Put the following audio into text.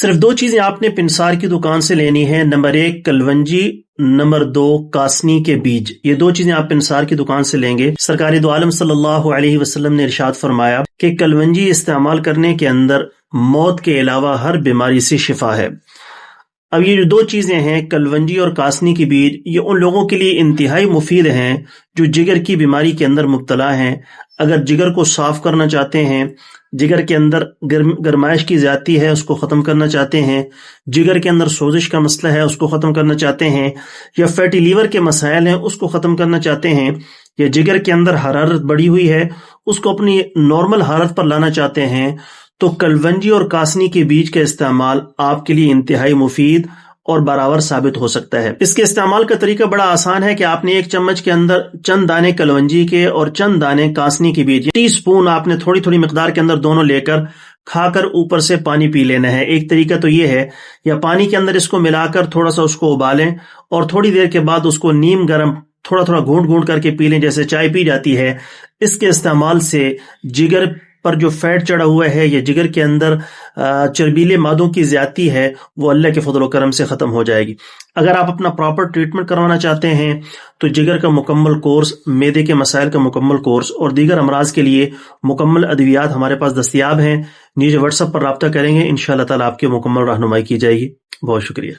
صرف دو چیزیں آپ نے پنسار کی دکان سے لینی ہے، نمبر 1 کلونجی، نمبر 2 کاسنی کے بیج۔ یہ دو چیزیں آپ پنسار کی دکان سے لیں گے۔ سرکار دو عالم صلی اللہ علیہ وسلم نے ارشاد فرمایا کہ کلونجی استعمال کرنے کے اندر موت کے علاوہ ہر بیماری سے شفا ہے۔ اب یہ جو دو چیزیں ہیں، کلونجی اور کاسنی کی بیج، یہ ان لوگوں کے لیے انتہائی مفید ہیں جو جگر کی بیماری کے اندر مبتلا ہیں۔ اگر جگر کو صاف کرنا چاہتے ہیں، جگر کے اندر گرمائش کی زیادتی ہے، اس کو ختم کرنا چاہتے ہیں، جگر کے اندر سوزش کا مسئلہ ہے، اس کو ختم کرنا چاہتے ہیں، یا فیٹی لیور کے مسائل ہیں، اس کو ختم کرنا چاہتے ہیں، یا جگر کے اندر حرارت بڑھی ہوئی ہے، اس کو اپنی نارمل حالت پر لانا چاہتے ہیں، تو کلونجی اور کاسنی کے بیج کا استعمال آپ کے لیے انتہائی مفید اور برابر ثابت ہو سکتا ہے۔ اس کے استعمال کا طریقہ بڑا آسان ہے کہ آپ نے ایک چمچ کے اندر چند دانے کلونجی کے اور چند دانے کاسنی کے بیج، ٹی سپون آپ نے تھوڑی تھوڑی مقدار کے اندر دونوں لے کر کھا کر اوپر سے پانی پی لینا ہے۔ ایک طریقہ تو یہ ہے، یا پانی کے اندر اس کو ملا کر تھوڑا سا اس کو ابالیں اور تھوڑی دیر کے بعد اس کو نیم گرم تھوڑا تھوڑا گھونٹ گھونٹ کر کے پی لیں، جیسے چائے پی جاتی ہے۔ اس کے استعمال سے جگر پر جو فیٹ چڑھا ہوا ہے یا جگر کے اندر چربیلے مادوں کی زیادتی ہے، وہ اللہ کے فضل و کرم سے ختم ہو جائے گی۔ اگر آپ اپنا پراپر ٹریٹمنٹ کروانا چاہتے ہیں تو جگر کا مکمل کورس، معدے کے مسائل کا مکمل کورس اور دیگر امراض کے لیے مکمل ادویات ہمارے پاس دستیاب ہیں۔ نیچے واٹس ایپ پر رابطہ کریں گے، انشاءاللہ تعالیٰ آپ کی مکمل رہنمائی کی جائے گی۔ بہت شکریہ۔